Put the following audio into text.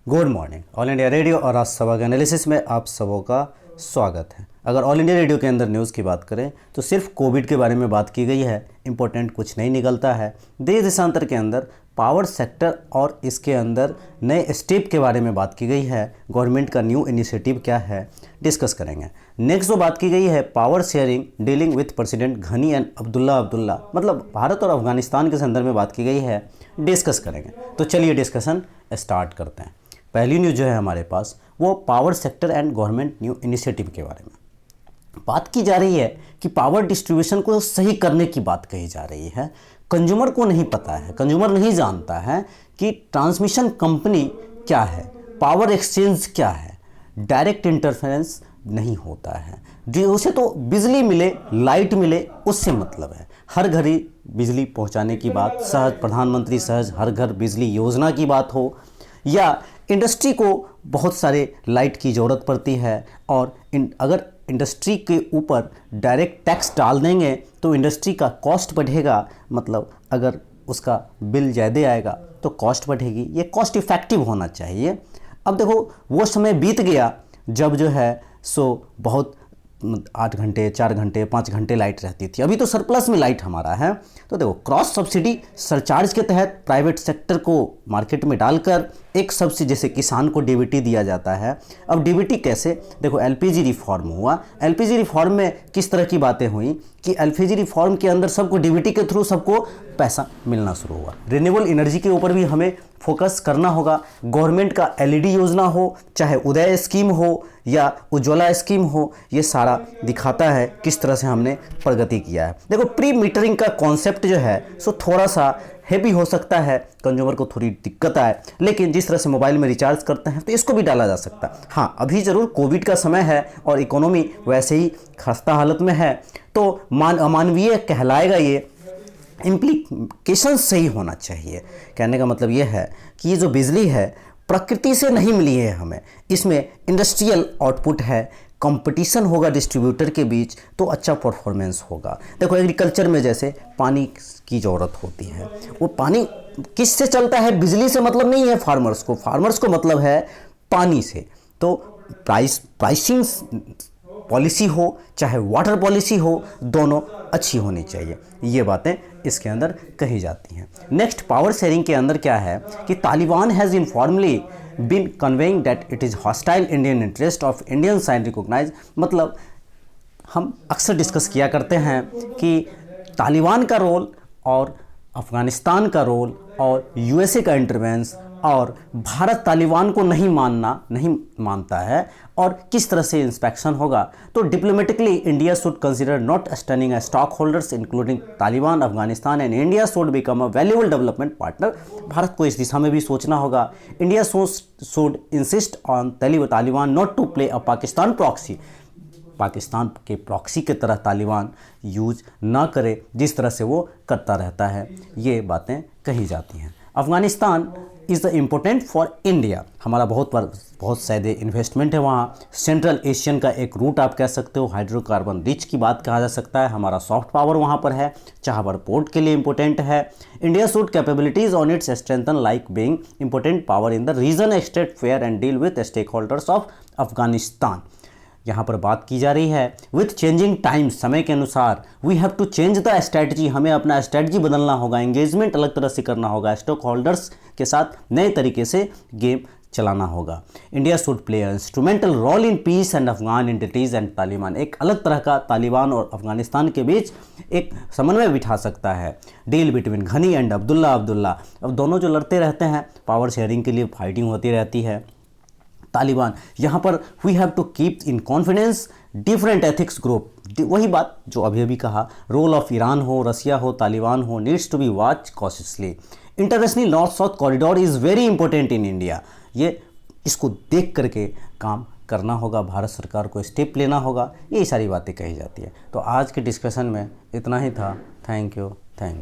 Good morning. All India radio और आज सभा के एनालिसिस में आप सबों का स्वागत है। अगर ऑल इंडिया रेडियो के अंदर न्यूज़ की बात करें तो सिर्फ कोविड के बारे में बात की गई है, इंपॉर्टेंट कुछ नहीं निकलता है। देश देशांतर के अंदर पावर सेक्टर और इसके अंदर नए स्टेप के बारे में बात की गई है। गवर्नमेंट का न्यू इनिशिएटिव क्या है, डिस्कस करेंगे। नेक्स्ट जो बात की गई है, power sharing dealing with president घनी एंड अब्दुल्ला, मतलब भारत और अफगानिस्तान के संदर्भ में बात की गई है, डिस्कस करेंगे। तो चलिए डिस्कशन स्टार्ट करते हैं। पहली न्यूज़ जो है हमारे पास वो power sector and government new initiative के बारे में बात की जा रही है कि पावर डिस्ट्रीब्यूशन को सही करने की बात कही जा रही है। कंज्यूमर को नहीं पता है, कंज्यूमर नहीं जानता है कि ट्रांसमिशन कंपनी क्या है, पावर एक्सचेंज क्या है, डायरेक्ट इंटरफेरेंस नहीं होता है। उसे तो बिजली मिले, लाइट मिले, उससे मतलब है। हर घर ही बिजली पहुंचाने की बात, सहज प्रधानमंत्री सहज हर घर बिजली योजना की बात हो, या इंडस्ट्री को बहुत सारे लाइट की ज़रूरत पड़ती है और अगर इंडस्ट्री के ऊपर डायरेक्ट टैक्स डाल देंगे तो इंडस्ट्री का कॉस्ट बढ़ेगा, मतलब अगर उसका बिल ज़्यादा आएगा तो कॉस्ट बढ़ेगी। ये कॉस्ट इफ़ेक्टिव होना चाहिए। अब देखो वो समय बीत गया जब जो है सो बहुत 8 घंटे 4 घंटे 5 घंटे लाइट रहती थी। अभी तो सरप्लस में लाइट हमारा है। तो देखो क्रॉस सब्सिडी सरचार्ज के तहत प्राइवेट सेक्टर को मार्केट में डालकर एक सब्सिडी, जैसे किसान को डीबीटी दिया जाता है। अब डीबीटी कैसे, देखो एलपीजी रिफॉर्म हुआ। एलपीजी रिफॉर्म में किस तरह की बातें हुई कि एलपीजी रिफॉर्म के अंदर सबको डीबीटी के थ्रू सबको पैसा मिलना शुरू हुआ। रिन्यूएबल एनर्जी के ऊपर भी हमें फोकस करना होगा। गवर्नमेंट का एलईडी योजना हो, चाहे उदय स्कीम हो या उज्ज्वला स्कीम हो, ये सारा दिखाता है किस तरह से हमने प्रगति किया है। देखो प्री मीटरिंग का कॉन्सेप्ट जो है सो थोड़ा सा हैवी हो सकता है, कंज्यूमर को थोड़ी दिक्कत आए, लेकिन जिस तरह से मोबाइल में रिचार्ज करते हैं तो इसको भी डाला जा सकता है। हाँ, अभी ज़रूर कोविड का समय है और इकोनॉमी वैसे ही खस्ता हालत में है, तो अमानवीय कहलाएगा। ये इम्प्लीकेशन सही होना चाहिए। कहने का मतलब ये है कि ये जो बिजली है प्रकृति से नहीं मिली है हमें, इसमें इंडस्ट्रियल आउटपुट है, कंपटीशन होगा डिस्ट्रीब्यूटर के बीच तो अच्छा परफॉर्मेंस होगा। देखो एग्रीकल्चर में जैसे पानी की ज़रूरत होती है, वो पानी किस से चलता है, बिजली से मतलब नहीं है फार्मर्स को मतलब है पानी से। तो प्राइसिंग पॉलिसी हो चाहे वाटर पॉलिसी हो, दोनों अच्छी होनी चाहिए। ये बातें इसके अंदर कही जाती हैं। नेक्स्ट पावर शेयरिंग के अंदर क्या है कि Taliban has informally been conveying that it is hostile Indian interest of Indian side recognise. मतलब हम अक्सर डिस्कस किया करते हैं कि तालिबान का रोल और अफ़गानिस्तान का रोल और यूएसए का इंटरवेंस और भारत तालिबान को नहीं मानता है और किस तरह से इंस्पेक्शन होगा। तो diplomatically India should consider not sterning as stock holders including Taliban, Afghanistan and India should become a valuable development partner. Bharat को इस दिशा में भी सोचना होगा। India should insist on Taliban not to play a Pakistan proxy, Pakistan के प्रॉक्सी की तरह तालिबान यूज ना करे जिस तरह से वो करता रहता है। ये बातें कही जाती हैं। Afghanistan is the important for India, हमारा बहुत ज़्यादा इन्वेस्टमेंट है वहाँ। सेंट्रल एशियन का एक रूट आप कह सकते हो, हाइड्रोकार्बन रिच की बात कहा जा सकता है। हमारा सॉफ्ट पावर वहाँ पर है, चाहवर पोर्ट के लिए इम्पोर्टेंट है। India should capabilities on its strengthen like being important power in the region, extent fair and deal with stake holders of Afghanistan. यहाँ पर बात की जा रही है विथ चेंजिंग टाइम्स, समय के अनुसार we have to change the strategy, हमें अपना स्ट्रैटेजी बदलना होगा, एंगेजमेंट अलग तरह से करना होगा, स्टॉक होल्डर्स के साथ नए तरीके से गेम चलाना होगा। India should play instrumental role in peace and Afghan entities and Taliban, एक अलग तरह का तालिबान और अफगानिस्तान के बीच एक समन्वय बिठा सकता है। डील बिटवीन घनी एंड अब्दुल्ला, अब दोनों जो लड़ते रहते हैं पावर शेयरिंग के लिए फाइटिंग होती रहती है। तालिबान यहाँ पर we have to keep in confidence different ethics group, वही बात जो अभी कहा, रोल ऑफ ईरान हो, रसिया हो, तालिबान हो, needs to be watch cautiously. International north south corridor is very important in India, ये इसको देख करके काम करना होगा, भारत सरकार को स्टेप लेना होगा, यही सारी बातें कही जाती है। तो आज के डिस्कशन में इतना ही था। Thank you.